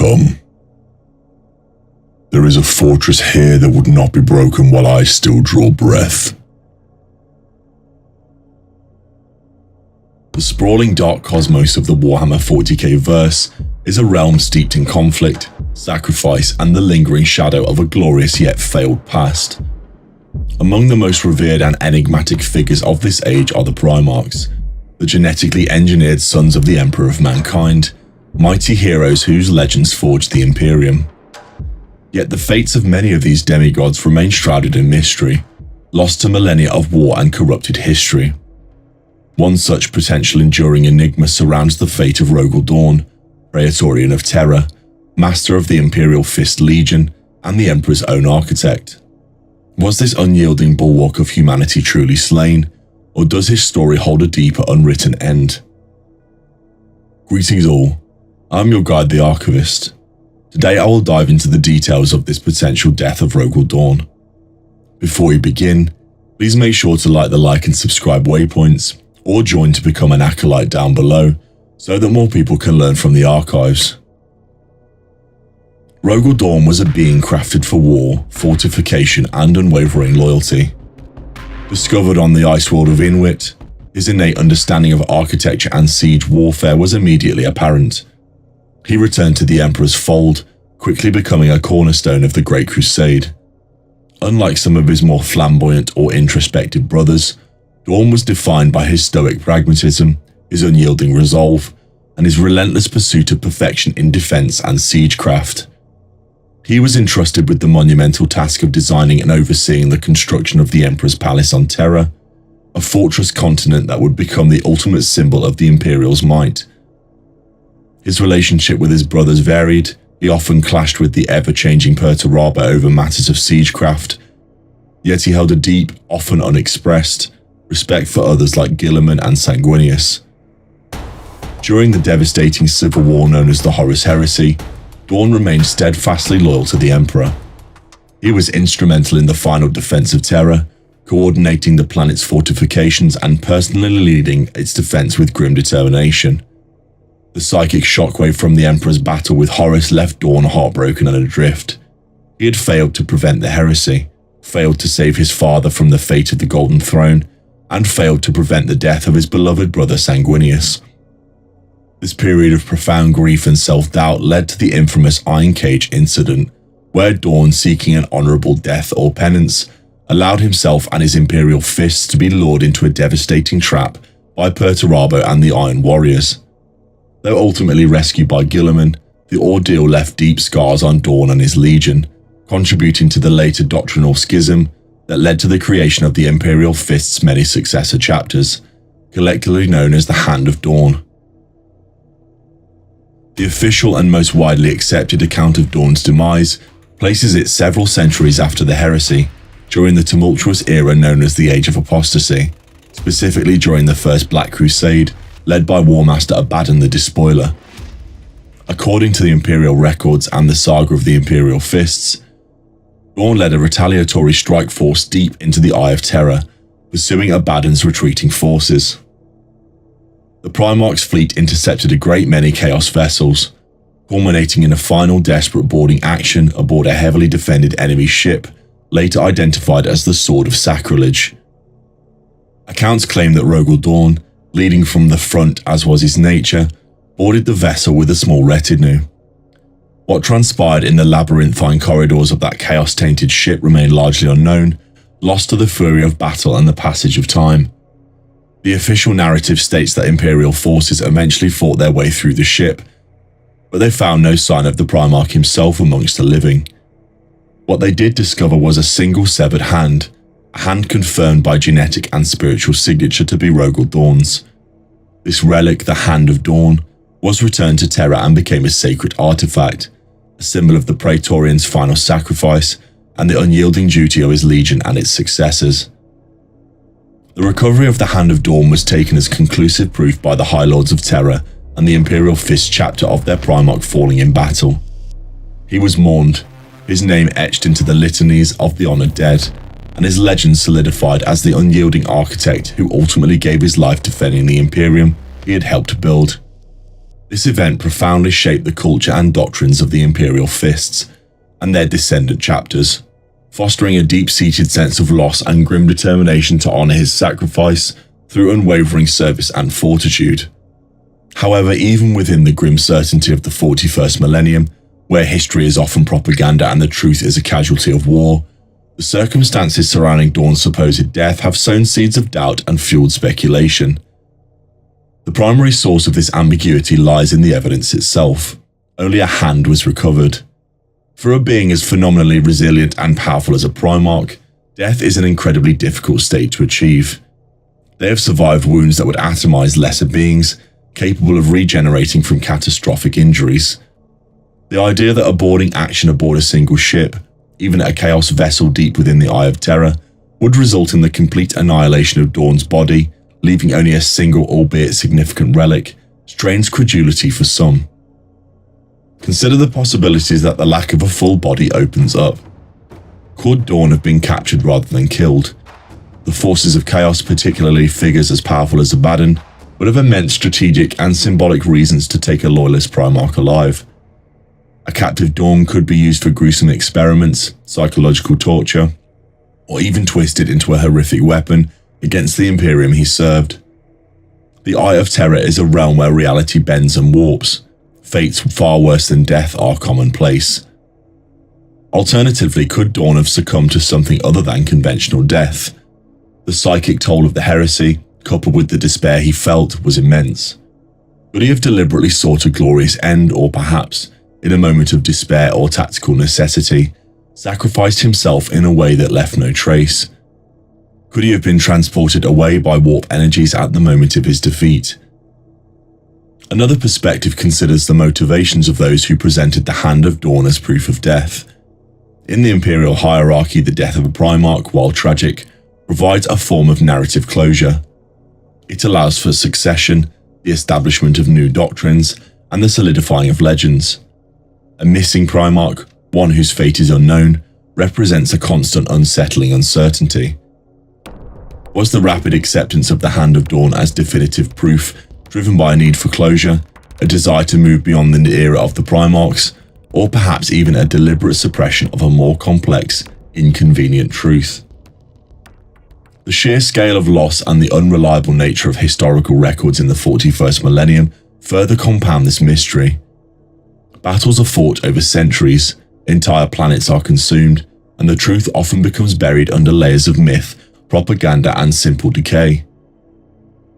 come. There is a fortress here that would not be broken while I still draw breath. The sprawling dark cosmos of the Warhammer 40K verse is a realm steeped in conflict, sacrifice, and the lingering shadow of a glorious yet failed past. Among the most revered and enigmatic figures of this age are the Primarchs, the genetically engineered sons of the Emperor of Mankind, mighty heroes whose legends forged the Imperium. Yet the fates of many of these demigods remain shrouded in mystery, lost to millennia of war and corrupted history. One such potential enduring enigma surrounds the fate of Rogal Dorn, Praetorian of Terra, master of the Imperial Fists Legion, and the Emperor's own architect. Was this unyielding bulwark of humanity truly slain, or does his story hold a deeper unwritten end? Greetings all, I'm your guide the Archivist. Today I will dive into the details of this potential death of Rogal Dorn. Before we begin, please make sure to like the like and subscribe waypoints, or join to become an acolyte down below, so that more people can learn from the archives. Rogal Dorn was a being crafted for war, fortification, and unwavering loyalty. Discovered on the ice world of Inwit, his innate understanding of architecture and siege warfare was immediately apparent. He returned to the Emperor's fold, quickly becoming a cornerstone of the Great Crusade. Unlike some of his more flamboyant or introspective brothers, Dorn was defined by his stoic pragmatism, his unyielding resolve, and his relentless pursuit of perfection in defense and siegecraft. He was entrusted with the monumental task of designing and overseeing the construction of the Emperor's Palace on Terra, a fortress continent that would become the ultimate symbol of the Imperial's might. His relationship with his brothers varied. He often clashed with the ever-changing Perturaba over matters of siegecraft, yet he held a deep, often unexpressed, respect for others like Guilliman and Sanguinius. During the devastating civil war known as the Horus Heresy, Dorn remained steadfastly loyal to the Emperor. He was instrumental in the final defense of Terra, coordinating the planet's fortifications and personally leading its defense with grim determination. The psychic shockwave from the Emperor's battle with Horus left Dorn heartbroken and adrift. He had failed to prevent the heresy, failed to save his father from the fate of the Golden Throne, and failed to prevent the death of his beloved brother Sanguinius. This period of profound grief and self-doubt led to the infamous Iron Cage incident, where Dorn, seeking an honourable death or penance, allowed himself and his Imperial Fists to be lured into a devastating trap by Perturabo and the Iron Warriors. Though ultimately rescued by Guilliman, the ordeal left deep scars on Dorn and his Legion, contributing to the later doctrinal schism that led to the creation of the Imperial Fists' many successor chapters, collectively known as the Hand of Dorn. The official and most widely accepted account of Dorn's demise places it several centuries after the heresy, during the tumultuous era known as the Age of Apostasy, specifically during the First Black Crusade, led by War Master Abaddon the Despoiler. According to the Imperial records and the saga of the Imperial Fists, Dorn led a retaliatory strike force deep into the Eye of Terror, pursuing Abaddon's retreating forces. The Primarch's fleet intercepted a great many Chaos vessels, culminating in a final desperate boarding action aboard a heavily defended enemy ship, later identified as the Sword of Sacrilege. Accounts claim that Rogal Dorn, leading from the front as was his nature, boarded the vessel with a small retinue. What transpired in the labyrinthine corridors of that chaos-tainted ship remained largely unknown, lost to the fury of battle and the passage of time. The official narrative states that Imperial forces eventually fought their way through the ship, but they found no sign of the Primarch himself amongst the living. What they did discover was a single severed hand, a hand confirmed by genetic and spiritual signature to be Rogal Dorn's. This relic, the Hand of Dorn, was returned to Terra and became a sacred artifact, a symbol of the Praetorian's final sacrifice and the unyielding duty of his legion and its successors. The recovery of the Hand of Dorn was taken as conclusive proof by the High Lords of Terra and the Imperial Fist chapter of their Primarch falling in battle. He was mourned, his name etched into the litanies of the honoured dead, and his legend solidified as the unyielding architect who ultimately gave his life defending the Imperium he had helped build. This event profoundly shaped the culture and doctrines of the Imperial Fists and their descendant chapters, fostering a deep-seated sense of loss and grim determination to honor his sacrifice through unwavering service and fortitude. However, even within the grim certainty of the 41st millennium, where history is often propaganda and the truth is a casualty of war, the circumstances surrounding Dorn's supposed death have sown seeds of doubt and fueled speculation. The primary source of this ambiguity lies in the evidence itself. Only a hand was recovered. For a being as phenomenally resilient and powerful as a Primarch, death is an incredibly difficult state to achieve. They have survived wounds that would atomize lesser beings, capable of regenerating from catastrophic injuries. The idea that a boarding action aboard a single ship, even a Chaos vessel deep within the Eye of Terror, would result in the complete annihilation of Dorn's body, leaving only a single albeit significant relic, strains credulity for some. Consider the possibilities that the lack of a full body opens up. Could Dorn have been captured rather than killed? The forces of Chaos, particularly figures as powerful as Abaddon, would have immense strategic and symbolic reasons to take a loyalist Primarch alive. A captive Dorn could be used for gruesome experiments, psychological torture, or even twisted into a horrific weapon against the Imperium he served. The Eye of Terror is a realm where reality bends and warps. Fates far worse than death are commonplace. Alternatively, could Dorn have succumbed to something other than conventional death? The psychic toll of the Heresy, coupled with the despair he felt, was immense. Could he have deliberately sought a glorious end, or perhaps, in a moment of despair or tactical necessity, sacrificed himself in a way that left no trace? Could he have been transported away by warp energies at the moment of his defeat? Another perspective considers the motivations of those who presented the Hand of Dorn as proof of death. In the Imperial hierarchy, the death of a Primarch, while tragic, provides a form of narrative closure. It allows for succession, the establishment of new doctrines, and the solidifying of legends. A missing Primarch, one whose fate is unknown, represents a constant unsettling uncertainty. Was the rapid acceptance of the Hand of Dorn as definitive proof driven by a need for closure, a desire to move beyond the era of the Primarchs, or perhaps even a deliberate suppression of a more complex, inconvenient truth? The sheer scale of loss and the unreliable nature of historical records in the 41st millennium further compound this mystery. Battles are fought over centuries, entire planets are consumed, and the truth often becomes buried under layers of myth, propaganda, and simple decay.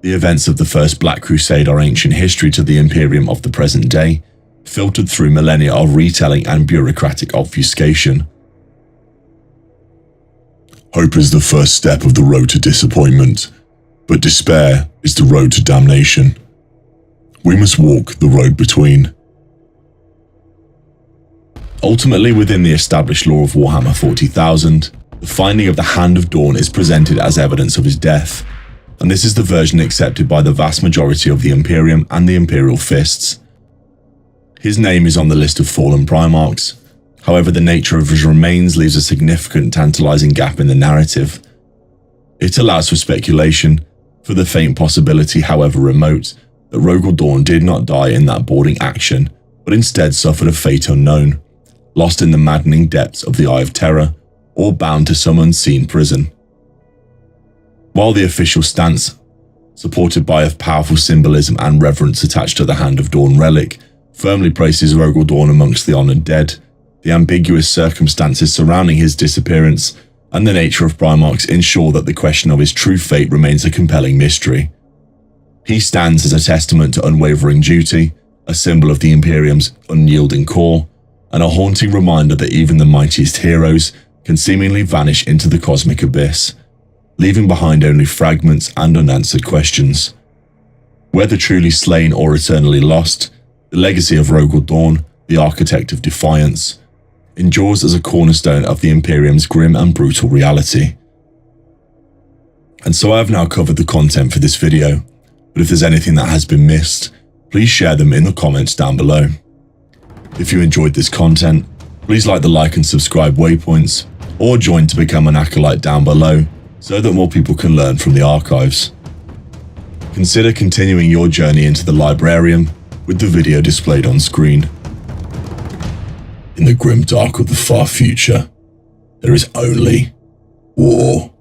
The events of the First Black Crusade are ancient history to the Imperium of the present day, filtered through millennia of retelling and bureaucratic obfuscation. Hope is the first step of the road to disappointment, but despair is the road to damnation. We must walk the road between. Ultimately, within the established lore of Warhammer 40,000, the finding of the Hand of Dorn is presented as evidence of his death, and this is the version accepted by the vast majority of the Imperium and the Imperial Fists. His name is on the list of fallen Primarchs. However, the nature of his remains leaves a significant, tantalizing gap in the narrative. It allows for speculation, for the faint possibility, however remote, that Rogal Dorn did not die in that boarding action, but instead suffered a fate unknown, lost in the maddening depths of the Eye of Terror, or bound to some unseen prison. While the official stance, supported by a powerful symbolism and reverence attached to the Hand of Dorn relic, firmly places Rogal Dorn amongst the honoured dead, the ambiguous circumstances surrounding his disappearance and the nature of Primarchs ensure that the question of his true fate remains a compelling mystery. He stands as a testament to unwavering duty, a symbol of the Imperium's unyielding core, and a haunting reminder that even the mightiest heroes can seemingly vanish into the cosmic abyss, leaving behind only fragments and unanswered questions. Whether truly slain or eternally lost, the legacy of Rogal Dorn, the architect of defiance, endures as a cornerstone of the Imperium's grim and brutal reality. And so I have now covered the content for this video, but if there's anything that has been missed, please share them in the comments down below. If you enjoyed this content, please like the like and subscribe waypoints, or join to become an acolyte down below so that more people can learn from the archives. Consider continuing your journey into the librarium, with the video displayed on screen. In the grim dark of the far future, there is only war.